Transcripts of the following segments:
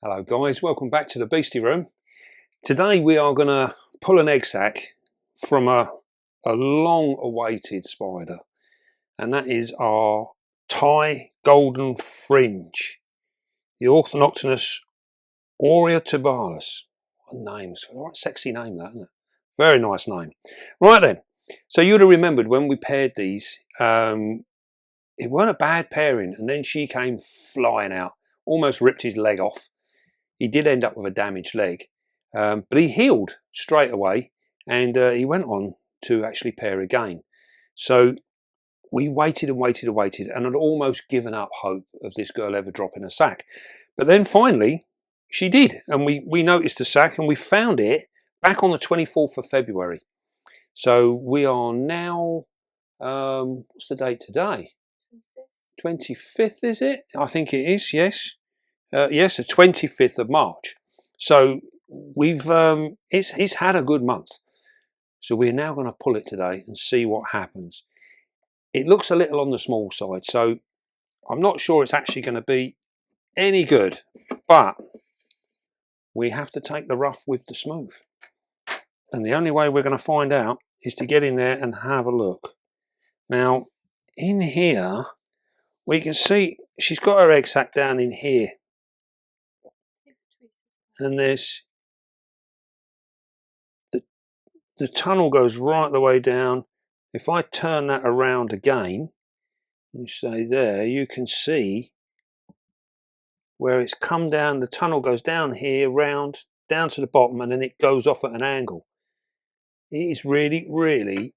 Hello guys, welcome back to the Beastie Room. Today we are going to pull an egg sac from a long awaited spider, and that is our Thai Golden Fringe, the Ornithoctonus aureotibalis. What name? It's a right sexy name that, isn't it? Very nice name. Right then, so you'd have remembered when we paired these, it weren't a bad pairing, and then she came flying out, almost ripped his leg off. He did end up with a damaged leg, but he healed straight away, and he went on to actually pair again. So we waited and waited and waited, and had almost given up hope of this girl ever dropping a sac. But then finally she did, and we noticed the sac, and we found it back on the 24th of February. So we are now, what's the date today? 25th, is it? I think it is, yes. Yes, the 25th of March. So we've it's had a good month. So we're now going to pull it today and see what happens. It looks a little on the small side, so I'm not sure it's actually going to be any good, but we have to take the rough with the smooth. And the only way we're going to find out is to get in there and have a look. Now, in here, we can see she's got her egg sac down in here. And there's the tunnel goes right the way down. If I turn that around again, you say there, you can see where it's come down. The tunnel goes down here, round, down to the bottom, and then it goes off at an angle. It is really, really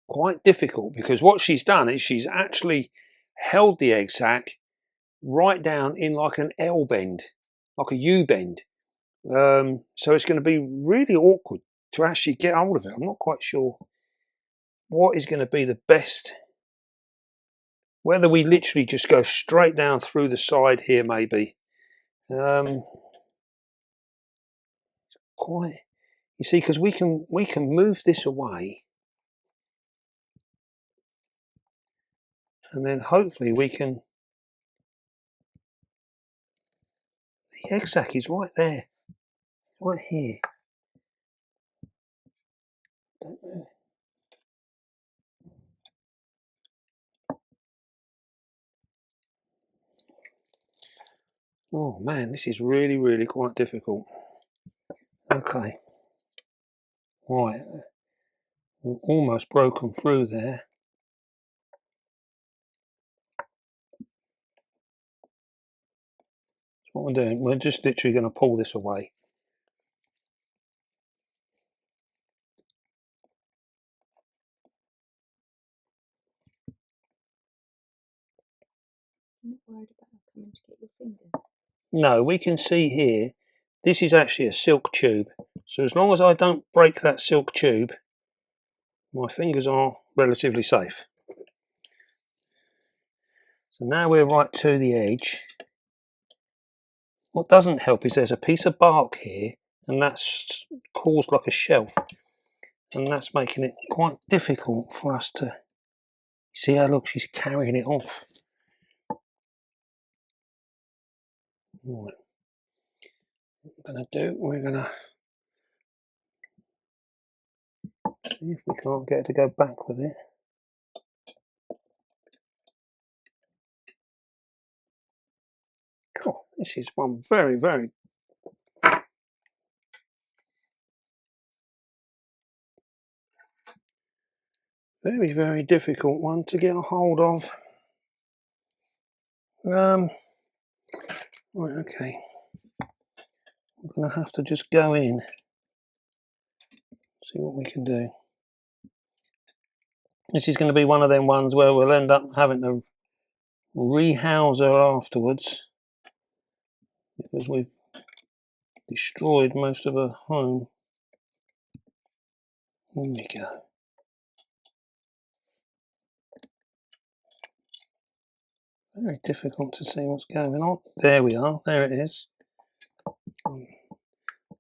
quite difficult, because what she's done is she's actually held the egg sac right down in like an L bend, like a U bend. So it's going to be really awkward to actually get hold of it. I'm not quite sure what is going to be the best, whether we literally just go straight down through the side here, maybe. Quite, you see, because we can move this away, and then hopefully we can. The egg sac is right there, right here. Don't know. Oh man, this is really, really quite difficult. Okay, right, we've almost broken through there. That's what we're doing. We're just literally going to pull this away. I'm not worried about her coming to get your fingers. No, we can see here, this is actually a silk tube. So as long as I don't break that silk tube, my fingers are relatively safe. So now we're right to the edge. What doesn't help is there's a piece of bark here, and that's caused like a shelf. And that's making it quite difficult for us to see how, look, she's carrying it off. Right. We're gonna see if we can't get her to go back with it. Cool. This is one very, very very difficult one to get a hold of. Right, okay. I'm gonna have to just go in, see what we can do. This is going to be one of them ones where we'll end up having to rehouse her afterwards, because we've destroyed most of her home. Here we go. Very difficult to see what's going on. There we are. There it is.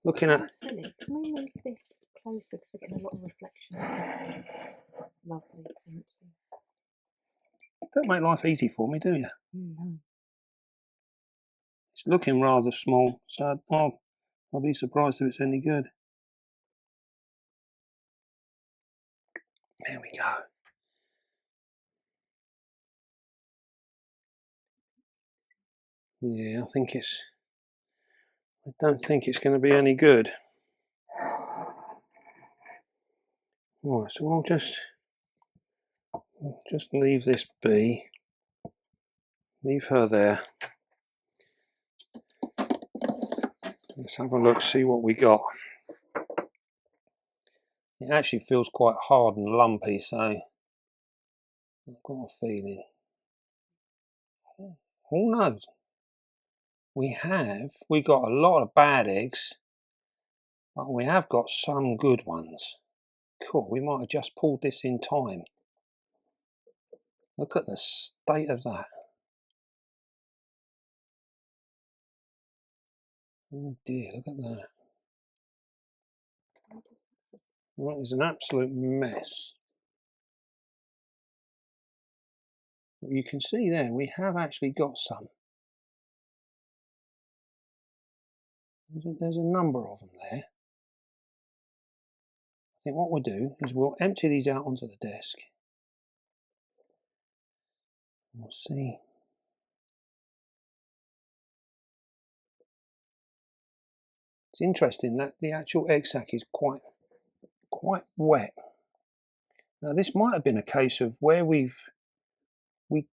Looking at. Silly. Can we move this closer, because we're getting a lot of reflection? Lovely, thank you. Don't make life easy for me, do you? No. It's looking rather small, so I'll be surprised if it's any good. There we go. Yeah, I don't think it's going to be any good. Right, so we'll just leave this be. Leave her there. Let's have a look, see what we got. It actually feels quite hard and lumpy, so I've got a feeling. Who knows? We got a lot of bad eggs, but we have got some good ones. Cool, we might have just pulled this in time. Look at the state of that. Oh dear, look at that. That is an absolute mess. You can see there, we have actually got some. There's a number of them there. I think what we'll do is we'll empty these out onto the desk. We'll see. It's interesting that the actual egg sac is quite wet. Now this might have been a case of where we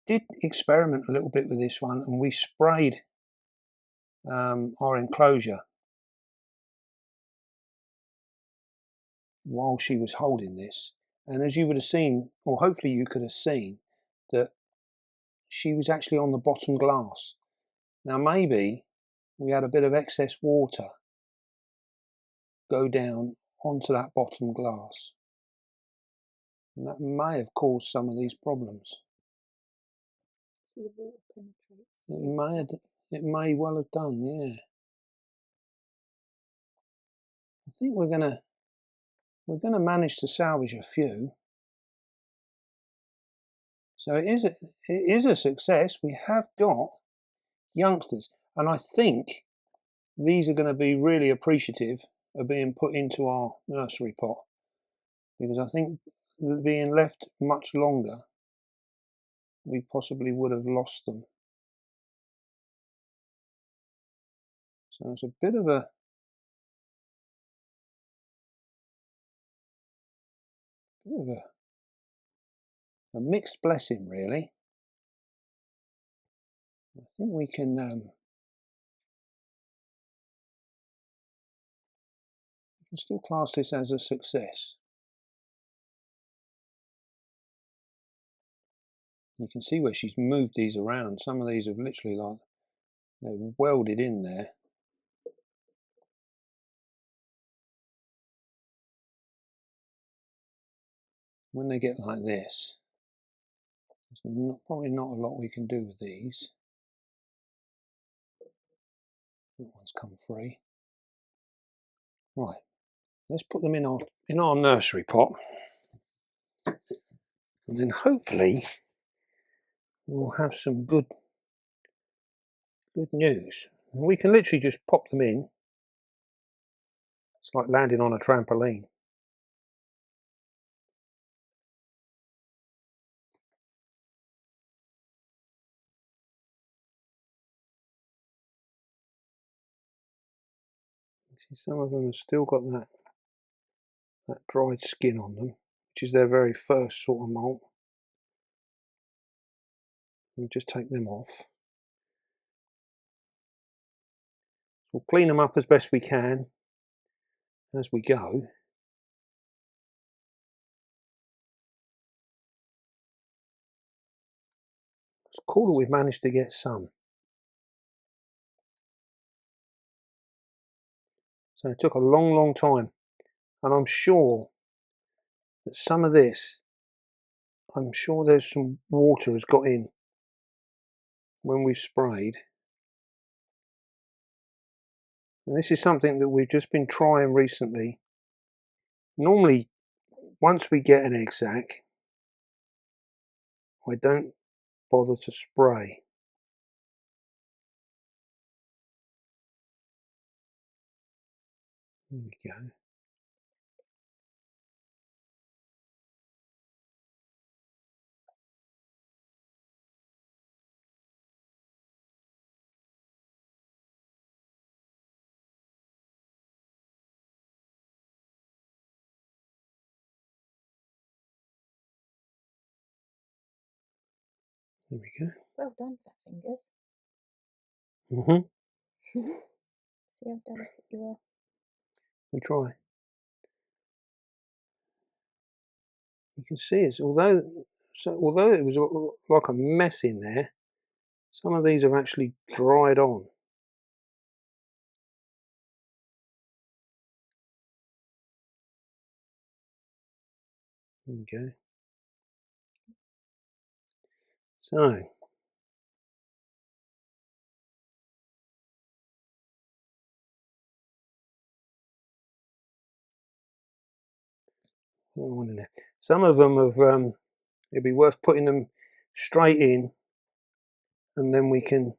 did experiment a little bit with this one, and we sprayed our enclosure while she was holding this, and as you would have seen, or hopefully you could have seen, that she was actually on the bottom glass. Now maybe we had a bit of excess water go down onto that bottom glass, and that may have caused some of these problems. So the water penetrates. It may well have done, yeah. I think we're gonna manage to salvage a few. So it is a success. We have got youngsters, and I think these are going to be really appreciative of being put into our nursery pot, because I think being left much longer, we possibly would have lost them. So it's a bit of a mixed blessing, really. I think we can still class this as a success. You can see where she's moved these around. Some of these have literally they're welded in there. When they get like this, there's probably not a lot we can do with these. That one's come free. Right, let's put them in our nursery pot, and then hopefully we'll have some good news. And we can literally just pop them in. It's like landing on a trampoline. You see, some of them have still got that dried skin on them, which is their very first sort of molt. We'll just take them off. We'll clean them up as best we can as we go. It's cool that we've managed to get some. So it took a long time, and I'm sure that some of this, I'm sure there's some water has got in when we've sprayed. And this is something that we've just been trying recently. Normally, once we get an egg sac, I don't bother to spray. There we go. There we go. Well done, fat fingers. Mm-hmm. See how delicate you are. We try. You can see it's although it was like a mess in there, some of these have actually dried on. There we go. So one in there. Some of them have it'd be worth putting them straight in, and then we can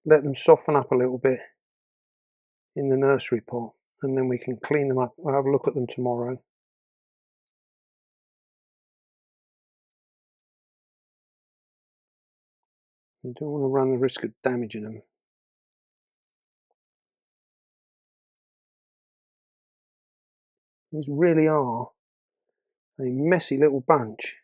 let them soften up a little bit in the nursery pot, and then we can clean them up. I'll have a look at them tomorrow. You don't want to run the risk of damaging them. These really are a messy little bunch.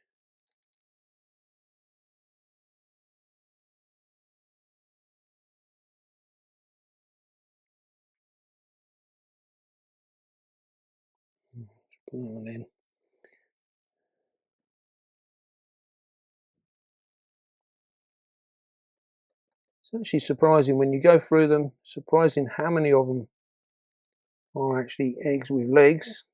Put that one in. It's actually surprising when you go through them, surprising how many of them are actually eggs with legs.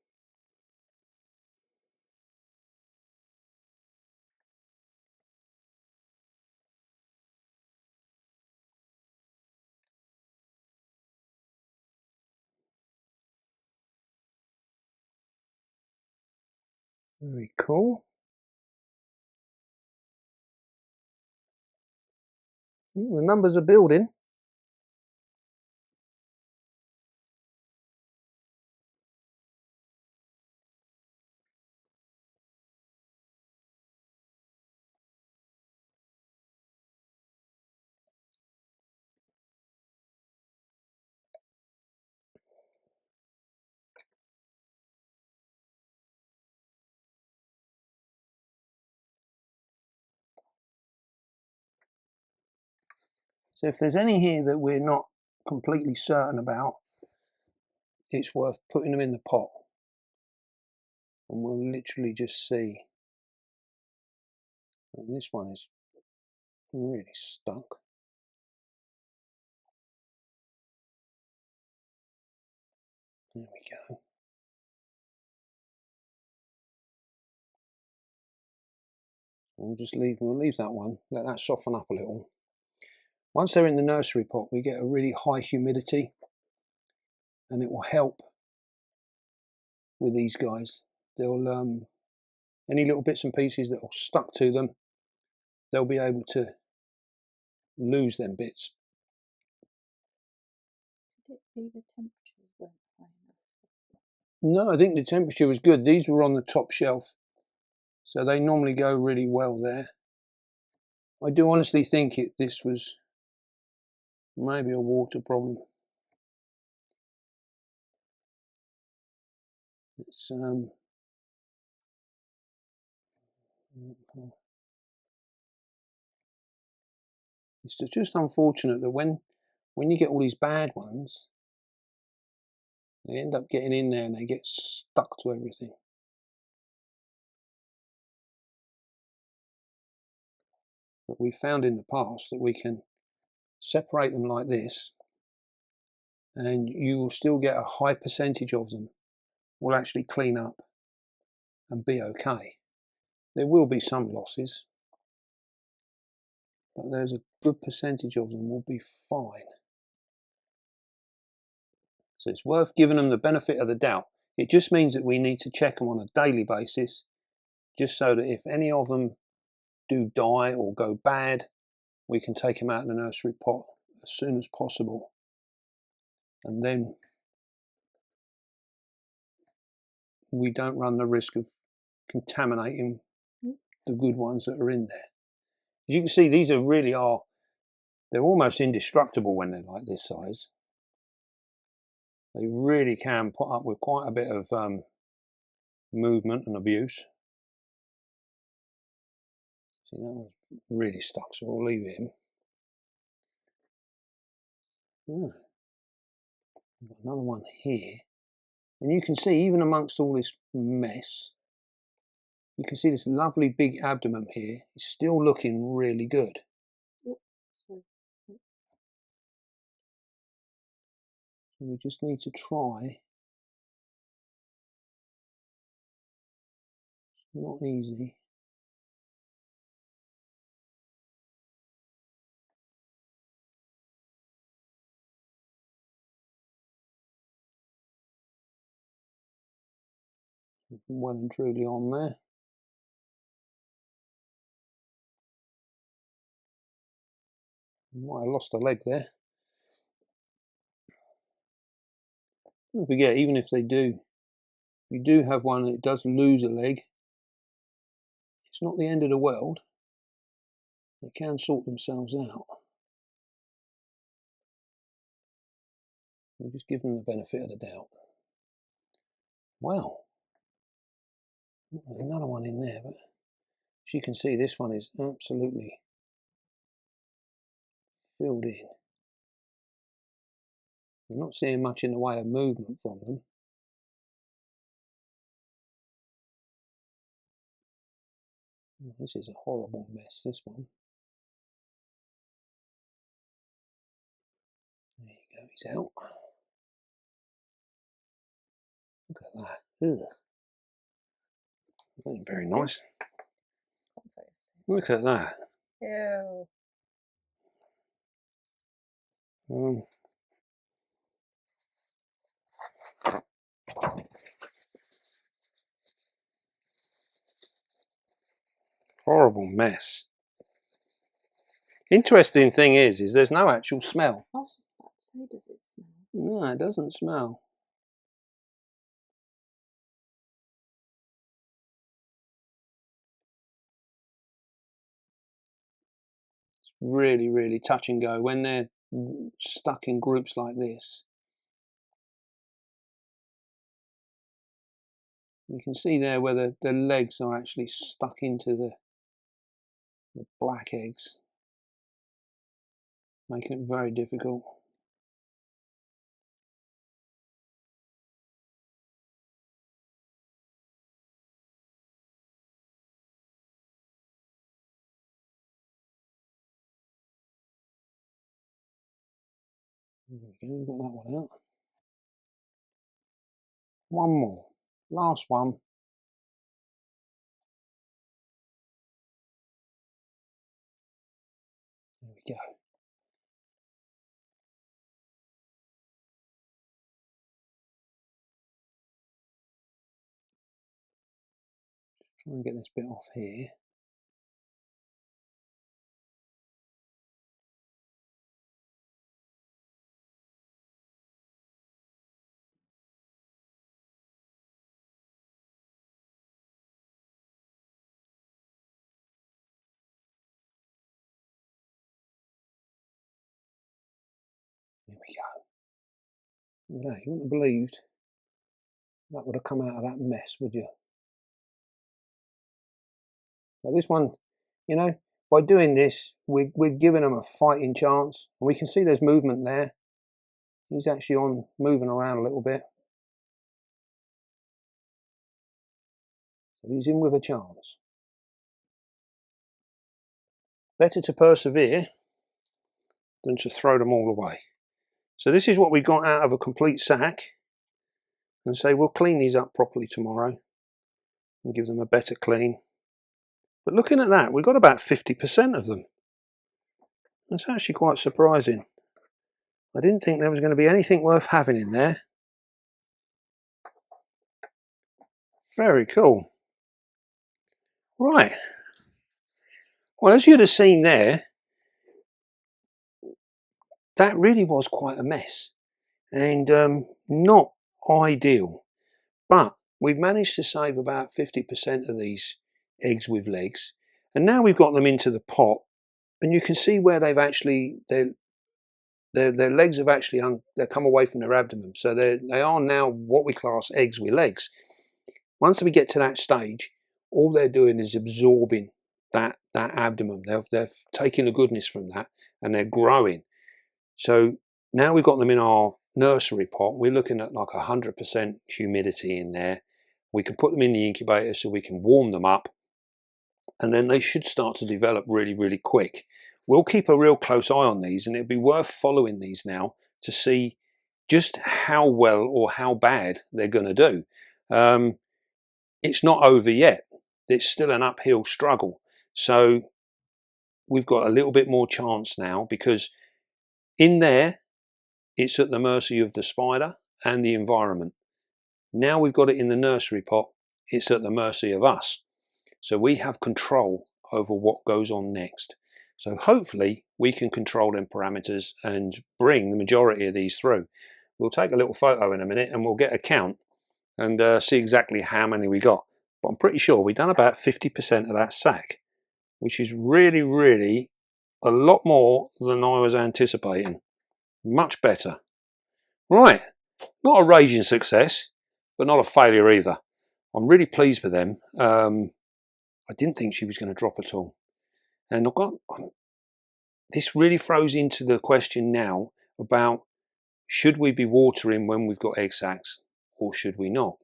Very cool. The numbers are building. So if there's any here that we're not completely certain about, it's worth putting them in the pot, and we'll literally just see. And this one is really stuck. There we go. We'll leave that one, let that soften up a little. Once they're in the nursery pot, we get a really high humidity, and it will help with these guys. They'll any little bits and pieces that are stuck to them, they'll be able to lose them bits. Could it be the temperatures weren't high enough? No, I think the temperature was good. These were on the top shelf, so they normally go really well there. I do honestly think this was maybe a water problem. It's just unfortunate that when you get all these bad ones, they end up getting in there and they get stuck to everything. But we've found in the past that we can separate them like this, and you will still get a high percentage of them will actually clean up and be okay. There will be some losses, but there's a good percentage of them will be fine. So it's worth giving them the benefit of the doubt. It just means that we need to check them on a daily basis, just so that if any of them do die or go bad, we can take them out of the nursery pot as soon as possible, and then we don't run the risk of contaminating the good ones that are in there. As you can see, these they're almost indestructible when they're like this size. They really can put up with quite a bit of movement and abuse. See, that one's really stuck, so we'll leave it in. I've got another one here. And you can see, even amongst all this mess, you can see this lovely big abdomen here is still looking really good. So we just need to try. It's not easy. Well and truly on there. Might have lost a leg there. Don't forget, even if you do have one that does lose a leg, it's not the end of the world. They can sort themselves out. We'll just give them the benefit of the doubt. Wow. There's another one in there, but as you can see, this one is absolutely filled in. I'm not seeing much in the way of movement from them. This is a horrible mess, this one. There you go, he's out. Look at that. Ugh. That ain't very nice. Look at that. Ew. Horrible mess. Interesting thing is there's no actual smell. I was just about to say, does it smell? No, it doesn't smell. It's really, really touch and go when they're stuck in groups like this. You can see there where the legs are actually stuck into the black eggs, making it very difficult. There we go, we've got that one out. One more, last one. There we go. Try and get this bit off here. There we go. Look at that. You wouldn't have believed that would have come out of that mess, would you? So this one, you know, by doing this, we're giving them a fighting chance. And we can see there's movement there. He's actually moving around a little bit. So he's in with a chance. Better to persevere than to throw them all away. So this is what we got out of a complete sack. And say we'll clean these up properly tomorrow and give them a better clean. But looking at that, we've got about 50% of them. That's actually quite surprising. I didn't think there was going to be anything worth having in there. Very cool. Right. Well, as you'd have seen there, that really was quite a mess and not ideal. But we've managed to save about 50% of these eggs with legs, and now we've got them into the pot, and you can see where they've actually their legs have actually they've come away from their abdomen, so they are now what we class eggs with legs. Once we get to that stage, all they're doing is absorbing that abdomen. They're taking the goodness from that, and they're growing. So now we've got them in our nursery pot. We're looking at like 100% humidity in there. We can put them in the incubator so we can warm them up, and then they should start to develop really, really quick. We'll keep a real close eye on these, and it'd be worth following these now to see just how well or how bad they're going to do. It's not over yet. It's still an uphill struggle. So we've got a little bit more chance now, because in there, it's at the mercy of the spider and the environment. Now we've got it in the nursery pot, it's at the mercy of us. So we have control over what goes on next. So hopefully we can control them parameters and bring the majority of these through. We'll take a little photo in a minute and we'll get a count and see exactly how many we got. But I'm pretty sure we've done about 50% of that sack, which is really, really a lot more than I was anticipating. Much better. Right, not a raging success, but not a failure either. I'm really pleased with them. I didn't think she was going to drop at all. And this really throws into the question now about, should we be watering when we've got egg sacs, or should we not?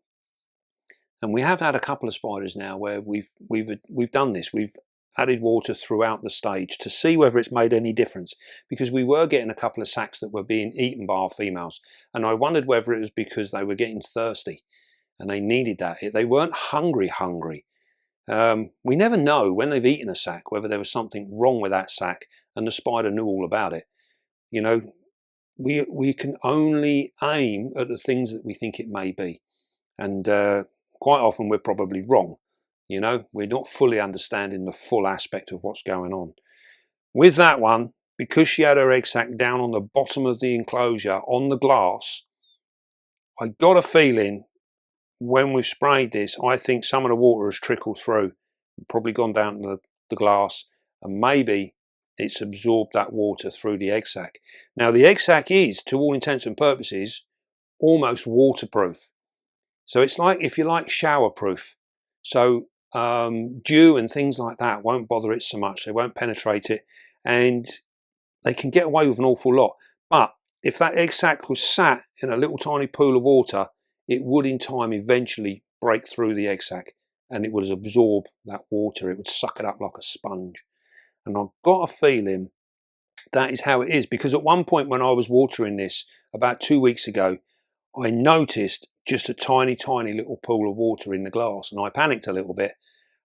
And we have had a couple of spiders now where we've done this. We've added water throughout the stage to see whether it's made any difference, because we were getting a couple of sacs that were being eaten by our females, and I wondered whether it was because they were getting thirsty and they needed that. They weren't hungry. We never know when they've eaten a sac whether there was something wrong with that sac and the spider knew all about it. You know, we can only aim at the things that we think it may be, and quite often we're probably wrong. You know, we're not fully understanding the full aspect of what's going on. With that one, because she had her egg sac down on the bottom of the enclosure on the glass, I got a feeling when we've sprayed this, I think some of the water has trickled through, probably gone down to the glass, and maybe it's absorbed that water through the egg sac. Now the egg sac is, to all intents and purposes, almost waterproof. So it's like, if you like, shower proof. So dew and things like that won't bother it so much. They won't penetrate it, and they can get away with an awful lot. But if that egg sac was sat in a little tiny pool of water, it would in time eventually break through the egg sac, and it would absorb that water. It would suck it up like a sponge. And I've got a feeling that is how it is, because at one point when I was watering this about 2 weeks ago, I noticed just a tiny little pool of water in the glass, and I panicked a little bit,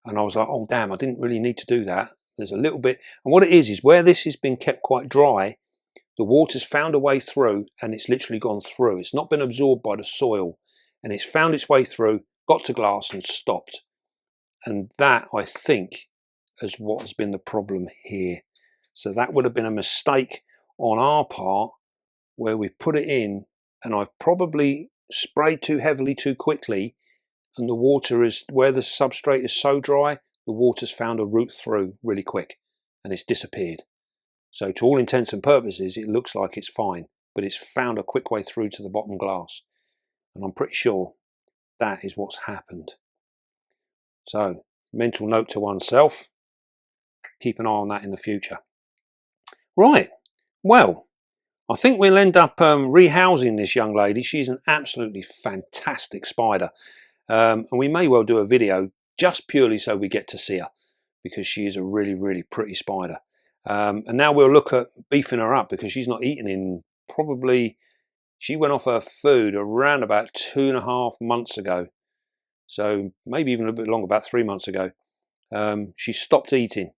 and I was like, oh damn, I didn't really need to do that. There's a little bit, and what it is where this has been kept quite dry, the water's found a way through, and it's literally gone through. It's not been absorbed by the soil, and it's found its way through, got to glass and stopped. And that, I think, is what has been the problem here. So that would have been a mistake on our part, where we put it in, and I've probably sprayed too heavily too quickly, and the water is, where the substrate is so dry, the water's found a route through really quick and it's disappeared. So to all intents and purposes, it looks like it's fine, but it's found a quick way through to the bottom glass, and I'm pretty sure that is what's happened. So mental note to oneself, keep an eye on that in the future. Right, well, I think we'll end up rehousing this young lady. She's an absolutely fantastic spider, and we may well do a video just purely so we get to see her, because she is a really pretty spider. And now we'll look at beefing her up, because she's not eaten in probably, she went off her food around about 2.5 months ago, so maybe even a bit longer, about 3 months ago. She stopped eating,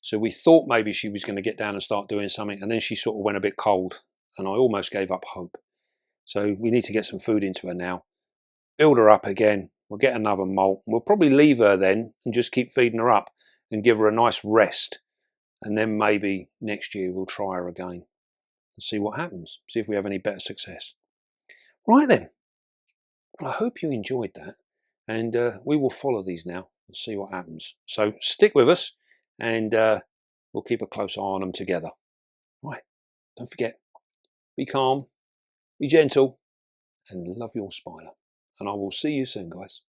so we thought maybe she was going to get down and start doing something, and then she sort of went a bit cold, and I almost gave up hope. So we need to get some food into her now, build her up again. We'll get another molt. We'll probably leave her then and just keep feeding her up and give her a nice rest, and then maybe next year we'll try her again and see what happens, see if we have any better success. Right then, I hope you enjoyed that. and we will follow these now and see what happens. So stick with us, and we'll keep a close eye on them together. Right, don't forget, be calm, be gentle, and love your spider. And I will see you soon, guys.